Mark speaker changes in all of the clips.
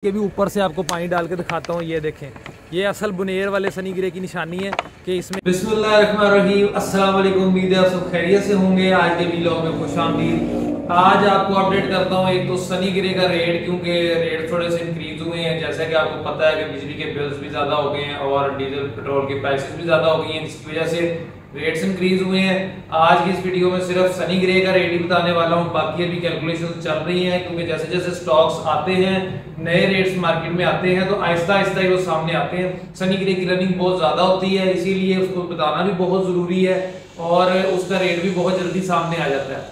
Speaker 1: के भी ऊपर से आपको पानी डाल के दिखाता हूँ। ये देखें, ये असल बुनेर वाले सनी ग्रे की निशानी है कि इसमें बिस्मिल्लाहिर्रहमानिर्रहीम। अस्सलाम वालेकुम, उम्मीद है आप सब खैरियत से होंगे। आज के व्लॉग में खुशामदीद। आज आपको अपडेट करता हूँ एक तो सनी ग्रे का रेट, क्योंकि रेट थोड़े से इंक्रीज हुए हैं। जैसा कि आपको पता है कि बिजली के बिल्स भी ज़्यादा हो गए हैं और डीजल पेट्रोल की प्राइसेस भी ज़्यादा हो गई हैं, जिसकी वजह से रेट्स इंक्रीज हुए हैं। आज की इस वीडियो में सिर्फ सनी ग्रे का रेट ही बताने वाला हूँ, बाकी अभी कैलकुलेशन चल रही हैं, क्योंकि जैसे जैसे स्टॉक्स आते हैं, नए रेट्स मार्केट में आते हैं, तो आहिस्ता आहिस्ता ही वो सामने आते हैं। सनी ग्रे की रनिंग बहुत ज़्यादा होती है, इसीलिए उसको बताना भी बहुत ज़रूरी है और उसका रेट भी बहुत जल्दी सामने आ जाता है।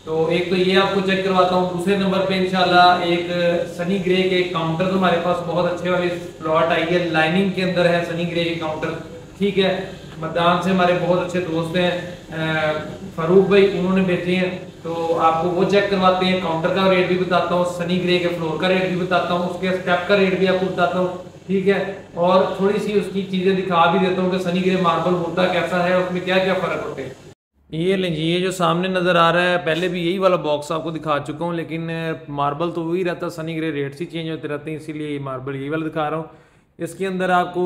Speaker 1: तो एक तो ये आपको चेक करवाता हूँ। दूसरे नंबर पे इंशाल्लाह एक सनी ग्रे के काउंटर तो हमारे पास बहुत अच्छे वाले प्लॉट आई है, लाइनिंग के अंदर है सनी ग्रे के काउंटर। ठीक है, मैदान से हमारे बहुत अच्छे दोस्त हैं फारूक भाई, उन्होंने भेजे हैं, तो आपको वो चेक करवाते हैं। काउंटर का रेट भी बताता हूँ, सनी ग्रे के फ्लोर का रेट भी बताता हूँ, उसके स्टेप का रेट भी आपको बताता हूँ। ठीक है, और थोड़ी सी उसकी चीजें दिखा भी देता हूँ कि सनी ग्रे मार्बल होता कैसा है, उसमें क्या क्या फर्क होते हैं। ये लें जी, ये जो सामने नज़र आ रहा है, पहले भी यही वाला बॉक्स आपको दिखा चुका हूँ, लेकिन मार्बल तो वही रहता है, सनी ग्रे रेट्स ही चेंज होते रहते हैं, इसीलिए ये मार्बल यही वाला दिखा रहा हूँ। इसके अंदर आपको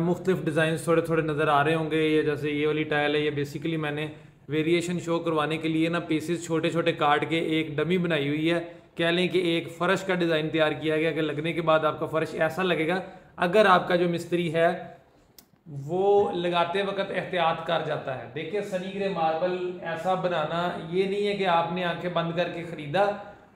Speaker 1: मुख्तलिफ डिज़ाइन थोड़े थोड़े नज़र आ रहे होंगे। ये जैसे ये वाली टाइल है, ये बेसिकली मैंने वेरिएशन शो करवाने के लिए ना पीसेस छोटे छोटे काट के एक डमी बनाई हुई है। कह लें कि एक फ़र्श का डिज़ाइन तैयार किया गया कि लगने के बाद आपका फ़र्श ऐसा लगेगा, अगर आपका जो मिस्त्री है वो लगाते वक्त एहतियात कर जाता है। देखिए, सनी ग्रे मार्बल ऐसा बनाना ये नहीं है कि आपने आंखें बंद करके ख़रीदा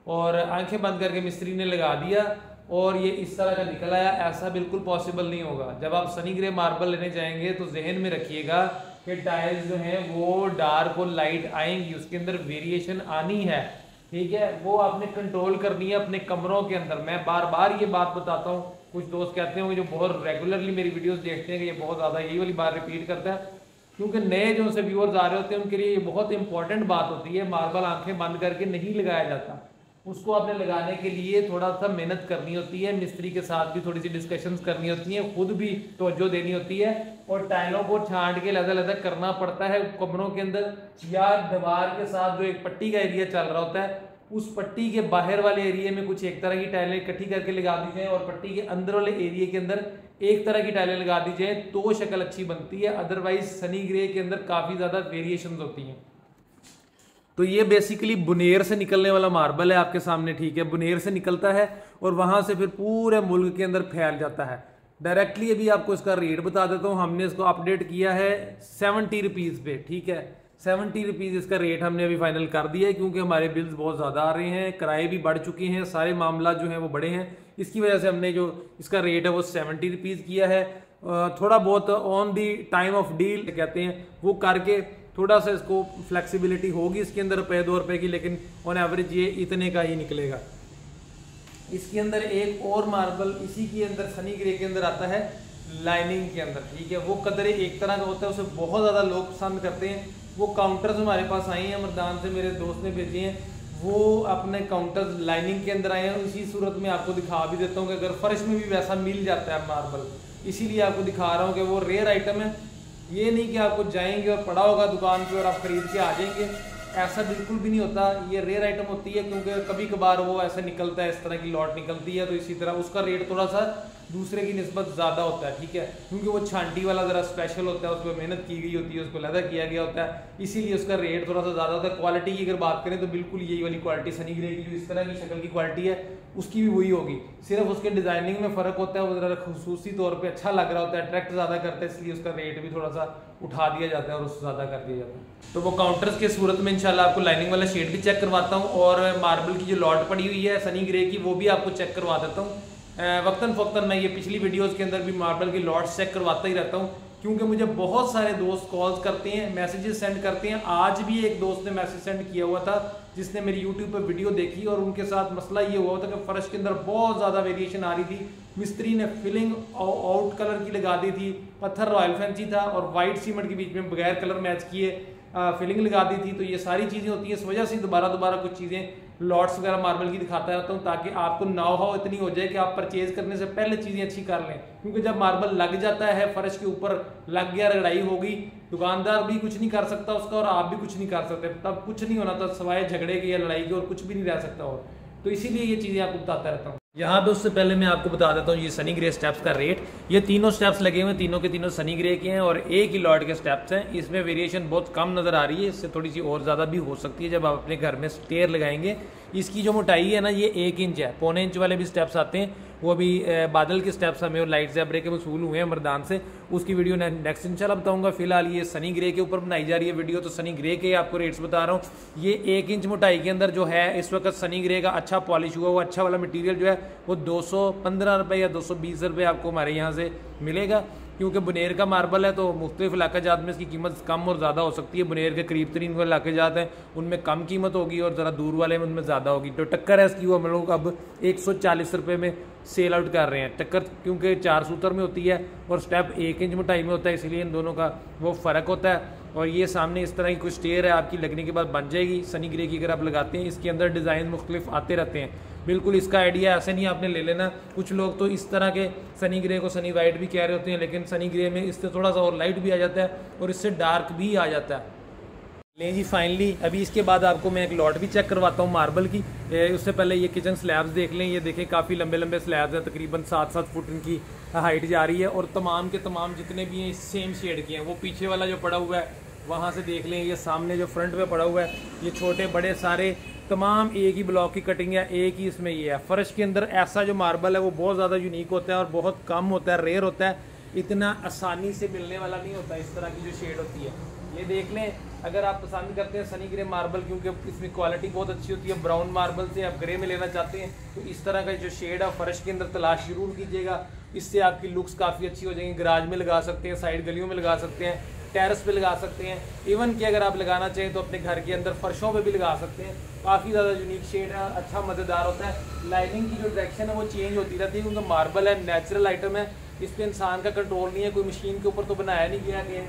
Speaker 1: और आंखें बंद करके मिस्त्री ने लगा दिया और ये इस तरह का निकल आया। ऐसा बिल्कुल पॉसिबल नहीं होगा। जब आप सनी ग्रे मार्बल लेने जाएंगे तो जहन में रखिएगा कि टाइल्स जो हैं वो डार्क और लाइट आएंगी, उसके अंदर वेरिएशन आनी है। ठीक है, वो आपने कंट्रोल करनी है अपने कमरों के अंदर। मैं बार बार ये बात बताता हूँ, कुछ दोस्त कहते होंगे जो बहुत रेगुलरली मेरी वीडियोस देखते हैं कि ये बहुत ज़्यादा यही वाली बात रिपीट करता है, क्योंकि नए जो से व्यूअर्स आ रहे होते हैं उनके लिए ये बहुत इंपॉर्टेंट बात होती है। मार्बल आंखें बंद करके नहीं लगाया जाता, उसको आपने लगाने के लिए थोड़ा सा मेहनत करनी होती है, मिस्त्री के साथ भी थोड़ी सी डिस्कशंस करनी होती हैं, खुद भी तवज्जो देनी होती है और टाइलों को छांट के अलग करना पड़ता है कमरों के अंदर, या दीवार के साथ जो एक पट्टी का एरिया चल रहा होता है उस पट्टी के बाहर वाले एरिया में कुछ एक तरह की टाइलें इकट्ठी करके लगा दी जाए और पट्टी के अंदर वाले एरिया के अंदर एक तरह की टाइलें लगा दी जाए, तो शक्ल अच्छी बनती है। अदरवाइज सनी ग्रे के अंदर काफ़ी ज़्यादा वेरिएशंस होती हैं। तो ये बेसिकली बुनेर से निकलने वाला मार्बल है आपके सामने। ठीक है, बुनेर से निकलता है और वहां से फिर पूरे मुल्क के अंदर फैल जाता है। डायरेक्टली अभी आपको इसका रेट बता देता हूँ। हमने इसको अपडेट किया है 70 रुपीज़ पे। ठीक है, 70 रुपीज़ इसका रेट हमने अभी फाइनल कर दिया है, क्योंकि हमारे बिल्स बहुत ज़्यादा आ रहे हैं, किराए भी बढ़ चुके हैं, सारे मामला जो हैं वो बड़े हैं। इसकी वजह से हमने जो इसका रेट है वो 70 रुपीज़ किया है। थोड़ा बहुत on the time of deal कहते हैं वो करके थोड़ा सा इसको फ्लेक्सिबिलिटी होगी इसके अंदर रुपये 2 रुपये की, लेकिन ऑन एवरेज ये इतने का ही निकलेगा। इसके अंदर एक और मार्बल इसी के अंदर सनी ग्रे के अंदर आता है लाइनिंग के अंदर। ठीक है, वो कदरे एक तरह का होता है, उसे बहुत ज़्यादा लोग पसंद करते हैं। वो काउंटर्स हमारे पास आए हैं, मैदान से मेरे दोस्त ने भेजे हैं, वो अपने काउंटर्स लाइनिंग के अंदर आए हैं। इसी सूरत में आपको दिखा भी देता हूँ कि अगर फर्श में भी वैसा मिल जाता है मार्बल, इसीलिए आपको दिखा रहा हूँ कि वो रेयर आइटम है। ये नहीं कि आपको जाएंगे और पड़ा होगा दुकान पे और आप खरीद के आ जाएंगे, ऐसा बिल्कुल भी नहीं होता। ये रेयर आइटम होती है, क्योंकि कभी कभार वो ऐसा निकलता है, इस तरह की लॉट निकलती है, तो इसी तरह उसका रेट थोड़ा सा दूसरे की निस्बत ज़्यादा होता है। ठीक है, क्योंकि वो छांटी वाला ज़रा स्पेशल होता है, उस पर मेहनत की गई होती है, उसको लैदा किया गया होता है, इसीलिए उसका रेट थोड़ा सा ज़्यादा होता है। क्वालिटी की अगर बात करें तो बिल्कुल यही वाली क्वालिटी सनी ग्रे की जो इस तरह की शक्ल की क्वालिटी है उसकी भी वही होगी, सिर्फ उसके डिज़ाइनिंग में फ़र्क होता है। वो ज़रा खुसूसी तौर पर अच्छा लग रहा होता है, अट्रैक्ट ज़्यादा करता है, इसलिए उसका रेट भी थोड़ा सा उठा दिया जाता है और उससे ज़्यादा कर दिया जाता है। तो वो काउंटर्स के सूरत में इंशाल्लाह आपको लाइनिंग वाला शेड भी चेक करवाता हूँ और मार्बल की जो लॉट पड़ी हुई है सनी ग्रे की वो भी आपको चेक करवा देता हूँ। वक्तन फ़क्तन मैं ये पिछली वीडियोस के अंदर भी मार्बल की लॉट्स चेक करवाता ही रहता हूँ, क्योंकि मुझे बहुत सारे दोस्त कॉल्स करते हैं, मैसेजेस सेंड करते हैं। आज भी एक दोस्त ने मैसेज सेंड किया हुआ था जिसने मेरी यूट्यूब पर वीडियो देखी और उनके साथ मसला ये हुआ था कि फ़र्श के अंदर बहुत ज़्यादा वेरिएशन आ रही थी। मिस्त्री ने फिलिंग आउट कलर की लगा दी थी, पत्थर रॉयल फैंसी था और वाइट सीमेंट के बीच में बगैर कलर मैच किए फिलिंग लगा दी थी। तो ये सारी चीज़ें होती हैं, इस वजह से दोबारा कुछ चीज़ें लॉट्स वगैरह मार्बल की दिखाता रहता हूँ, ताकि आपको नाव हाव इतनी हो जाए कि आप परचेज करने से पहले चीज़ें अच्छी कर लें। क्योंकि जब मार्बल लग जाता है, फर्श के ऊपर लग गया, रगड़ाई होगी, दुकानदार भी कुछ नहीं कर सकता उसका और आप भी कुछ नहीं कर सकते, तब कुछ नहीं होना था सिवाय झगड़े के या लड़ाई के, और कुछ भी नहीं रह सकता। और तो इसीलिए ये चीज़ें आपको बताता रहता हूँ। यहाँ पे उससे पहले मैं आपको बता देता हूँ ये सनी ग्रे स्टेप्स का रेट। ये तीनों स्टेप्स लगे हुए हैं, तीनों के तीनों सनी ग्रे के हैं और एक ही लॉट के स्टेप्स हैं। इसमें वेरिएशन बहुत कम नज़र आ रही है, इससे थोड़ी सी और ज़्यादा भी हो सकती है जब आप अपने घर में स्टेयर लगाएंगे। इसकी जो मोटाई है ना ये 1 इंच है, 1.25 इंच वाले भी स्टेप्स आते हैं, वो अभी बादल के स्टेप्स हमें और लाइट ज़ेब्रे के वसूल हुए हैं मर्दान से, उसकी वीडियो नेक्स्ट इंशाल्लाह बताऊंगा। फिलहाल ये सनी ग्रे के ऊपर बनाई जा रही है वीडियो, तो सनी ग्रे के आपको रेट्स बता रहा हूँ। ये 1 इंच मोटाई के अंदर जो है इस वक्त सनी ग्रे का अच्छा पॉलिश हुआ, वो अच्छा वाला मटीरियल जो है वो 215 रुपये या 220 रुपये आपको हमारे यहाँ से मिलेगा। क्योंकि बुनेर का मार्बल है तो मुख्तलिफ इलाका जात में इसकी कीमत कम और ज़्यादा हो सकती है। बुनेर के करीब तरीन इलाके जात हैं उनमें कम कीमत होगी और ज़रा दूर वाले में उनमें ज़्यादा होगी। तो टक्कर है इसकी वो हम लोग अब 140 रुपये में सेल आउट कर रहे हैं। टक्कर क्योंकि 4 सूतर में होती है और स्टेप 1 इंच मोटाई में होता है, इसलिए इन दोनों का वो फ़र्क होता है। और ये सामने इस तरह की कुछ स्टेयर है, आपकी लगने के बाद बन जाएगी सनी ग्रे की। अगर आप लगाते हैं इसके अंदर डिज़ाइन मुख्तलिफ आते रहते हैं, बिल्कुल इसका आइडिया ऐसे नहीं आपने ले लेना। कुछ लोग तो इस तरह के सनी ग्रे को सनी वाइट भी कह रहे होते हैं, लेकिन सनी ग्रे में इससे थोड़ा सा और लाइट भी आ जाता है और इससे डार्क भी आ जाता है। लें जी फाइनली अभी इसके बाद आपको मैं एक लॉट भी चेक करवाता हूँ मार्बल की। उससे पहले ये किचन स्लैब्स देख लें, ये देखें काफ़ी लंबे लंबे स्लैब्स हैं, तकरीबन 7-7 फुट इनकी हाइट जा रही है और तमाम के तमाम जितने भी हैं सेम शेड के हैं। वो पीछे वाला जो पड़ा हुआ है वहाँ से देख लें, ये सामने जो फ्रंट पे पड़ा हुआ है ये छोटे बड़े सारे तमाम एक ही ब्लॉक की कटिंग है, एक ही इसमें ये है। फर्श के अंदर ऐसा जो मार्बल है वो बहुत ज़्यादा यूनिक होता है और बहुत कम होता है, रेयर होता है, इतना आसानी से मिलने वाला नहीं होता इस तरह की जो शेड होती है। ये देख लें, अगर आप पसंद करते हैं सनी ग्रे मार्बल क्योंकि इसमें क्वालिटी बहुत अच्छी होती है, ब्राउन मार्बल से आप ग्रे में लेना चाहते हैं तो इस तरह का जो शेड है फर्श के अंदर तलाश जरूर कीजिएगा। इससे आपकी लुक्स काफ़ी अच्छी हो जाएंगी। गराज में लगा सकते हैं, साइड गलियों में लगा सकते हैं, टेरेस पे लगा सकते हैं, इवन कि अगर आप लगाना चाहें तो अपने घर के अंदर फर्शों पे भी लगा सकते हैं। काफ़ी ज़्यादा यूनिक शेड है, अच्छा मज़ेदार होता है। लाइनिंग की जो डायरेक्शन है वो चेंज होती रहती है क्योंकि मार्बल है, नेचुरल आइटम है, इस पर इंसान का कंट्रोल नहीं है। कोई मशीन के ऊपर तो बनाया नहीं गया कि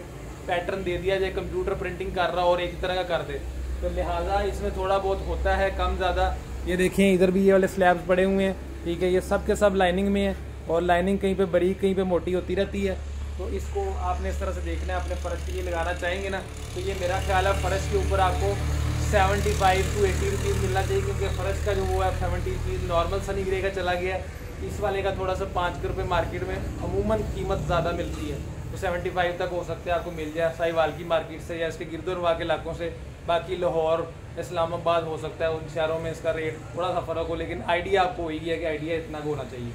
Speaker 1: पैटर्न दे दिया जाए, कंप्यूटर प्रिंटिंग कर रहा और एक तरह का कर दे, तो लिहाजा इसमें थोड़ा बहुत होता है कम ज़्यादा। ये देखें इधर भी ये वाले स्लैब्स पड़े हुए हैं, ठीक है, ये सब के सब लाइनिंग में है और लाइनिंग कहीं पे बारीक कहीं पे मोटी होती रहती है। तो इसको आपने इस तरह से देखना है। अपने फ़र्श के लिए लगाना चाहेंगे ना तो ये मेरा ख्याल है फ़र्श के ऊपर आपको 75 to 80 रुपीज़ मिलना चाहिए क्योंकि फ़र्श का जो वो है 70 रुपीज़ नॉर्मल सनी ग्रे का चला गया है। इस वाले का थोड़ा सा 5 रुपये मार्केट में अमूमन कीमत ज़्यादा मिलती है, तो 75 तक हो सकता है आपको मिल जाए साहिवाल की मार्केट से या इसके गिरदोरवा के इलाकों से। बाकी लाहौर, इस्लामाबाद हो सकता है, उन शहरों में इसका रेट थोड़ा सा फ़र्क हो, लेकिन आइडिया आपको वही है कि आइडिया इतना होना चाहिए।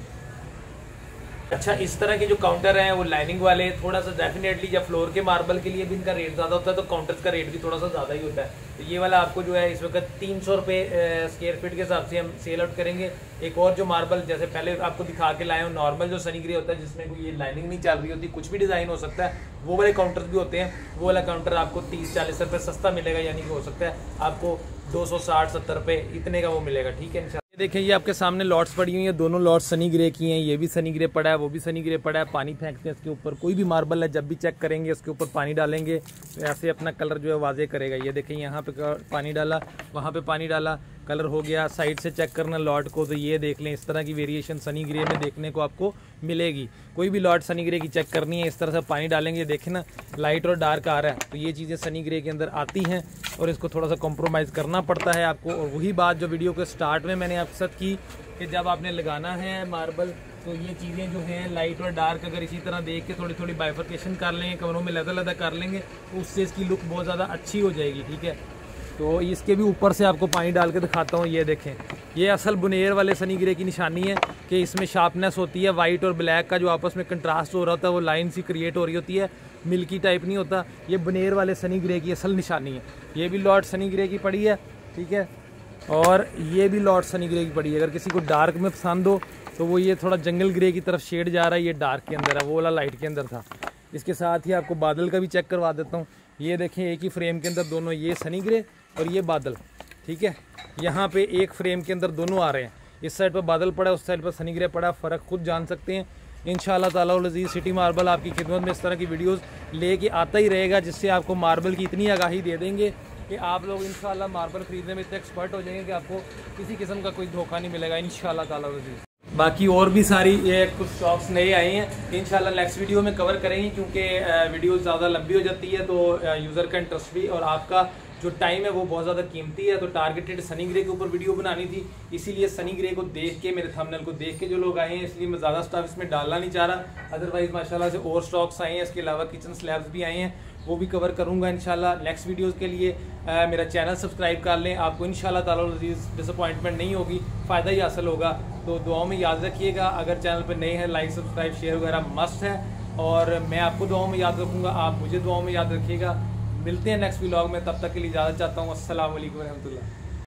Speaker 1: अच्छा, इस तरह के जो काउंटर हैं वो लाइनिंग वाले थोड़ा सा डेफिनेटली, जब फ्लोर के मार्बल के लिए भी इनका रेट ज़्यादा होता है तो काउंटर्स का रेट भी थोड़ा सा ज़्यादा ही होता है। तो ये वाला आपको जो है इस वक्त 300 रुपये स्क्वायर फीट के हिसाब से हम सेल आउट करेंगे। एक और जो मार्बल जैसे पहले आपको दिखा के लाए हो, नॉर्मल जो सनी ग्रे होता है जिसमें कोई ये लाइनिंग नहीं चल रही होती, कुछ भी डिज़ाइन हो सकता है, वो वाले काउंटर्स भी होते हैं। वो वाला काउंटर आपको 30-40 रुपये सस्ता मिलेगा, यानी कि हो सकता है आपको 260-70 रुपये इतने का वो मिलेगा, ठीक है। देखें ये आपके सामने लॉट्स पड़ी हुई हैं, दोनों लॉट्स सनी ग्रे की हैं। ये भी सनी ग्रे पड़ा है, वो भी सनी ग्रे पड़ा है। पानी फेंकते हैं इसके ऊपर, कोई भी मार्बल है जब भी चेक करेंगे इसके ऊपर पानी डालेंगे तो ऐसे अपना कलर जो है वाजे करेगा। ये देखें यहाँ पे पानी डाला, वहाँ पे पानी डाला, कलर हो गया। साइड से चेक करना लॉट को तो ये देख लें, इस तरह की वेरिएशन सनी ग्रे में देखने को आपको मिलेगी। कोई भी लॉट सनी ग्रे की चेक करनी है, इस तरह से पानी डालेंगे, देखें ना लाइट और डार्क आ रहा है, तो ये चीज़ें सनी ग्रे के अंदर आती हैं और इसको थोड़ा सा कॉम्प्रोमाइज़ करना पड़ता है आपको। और वही बात जो वीडियो के स्टार्ट में मैंने आपके साथ की कि जब आपने लगाना है मार्बल तो ये चीज़ें जो हैं लाइट और डार्क अगर इसी तरह देख के थोड़ी थोड़ी बाइफर्केशन कर लेंगे, कमरों में लदा कर लेंगे तो उससे इसकी लुक बहुत ज़्यादा अच्छी हो जाएगी, ठीक है। तो इसके भी ऊपर से आपको पानी डाल के दिखाता हूँ। ये देखें, ये असल बुनेर वाले सनी ग्रे की निशानी है कि इसमें शार्पनेस होती है। वाइट और ब्लैक का जो आपस में कंट्रास्ट हो रहा होता है वो लाइन सी क्रिएट हो रही होती है, मिल्की टाइप नहीं होता। ये बुनेर वाले सनी ग्रे की असल निशानी है। ये भी लॉट सनी ग्रे की पड़ी है, ठीक है, और ये भी लॉट सनी ग्रे की पड़ी है। अगर किसी को डार्क में पसंद हो तो वो ये थोड़ा जंगल ग्रे की तरफ शेड जा रहा है, ये डार्क के अंदर है, वो वाला लाइट के अंदर था। इसके साथ ही आपको बादल का भी चेक करवा देता हूँ। ये देखें एक ही फ्रेम के अंदर दोनों, ये सनी ग्रे और ये बादल, ठीक है। यहाँ पे एक फ्रेम के अंदर दोनों आ रहे हैं, इस साइड पर बादल पड़ा है, उस साइड पर सनी ग्रे पड़ा है, फ़र्क खुद जान सकते हैं। इंशाल्लाह ताला अज़ीज़ सिटी मार्बल आपकी खिदमत में इस तरह की वीडियोस लेके आता ही रहेगा, जिससे आपको मार्बल की इतनी आगाही दे देंगे कि आप लोग इंशाल्लाह मार्बल खरीदने में इतने एक्सपर्ट हो जाएंगे कि आपको किसी किस्म का कोई धोखा नहीं मिलेगा इंशाल्लाह ताला अज़ीज़। बाकी और भी सारी ये कुछ शॉप्स नए आए हैं, इंशाल्लाह नेक्स्ट वीडियो में कवर करेंगे क्योंकि वीडियो ज़्यादा लंबी हो जाती है तो यूज़र का इंटरेस्ट भी और आपका जो टाइम है वो बहुत ज़्यादा कीमती है। तो टारगेटेड सनी ग्रे के ऊपर वीडियो बनानी थी, इसीलिए सनी ग्रे को देख के, मेरे थंबनेल को देख के जो लोग आए हैं, इसलिए मैं ज़्यादा स्टॉक इसमें डालना नहीं चाह रहा। अदरवाइज माशाल्लाह से और स्टॉक्स आए हैं, इसके अलावा किचन स्लैब्स भी आए हैं, वो भी कवर करूँगा इंशाल्लाह नेक्स्ट वीडियोज़ के लिए। मेरा चैनल सब्सक्राइब कर लें, आपको इंशाल्लाह ताला डिसअपॉइंटमेंट नहीं होगी, फ़ायदा ही हासिल होगा। तो दुआओं में याद रखिएगा, अगर चैनल पर नए हैं लाइक सब्सक्राइब शेयर वगैरह मस्ट है, और मैं आपको दुआओं में याद रखूँगा, आप मुझे दुआओं में याद रखिएगा। मिलते हैं नेक्स्ट व्लॉग में, तब तक के लिए इजाज़त चाहता हूँ। अस्सलाम वालेकुम रहमतुल्लाह।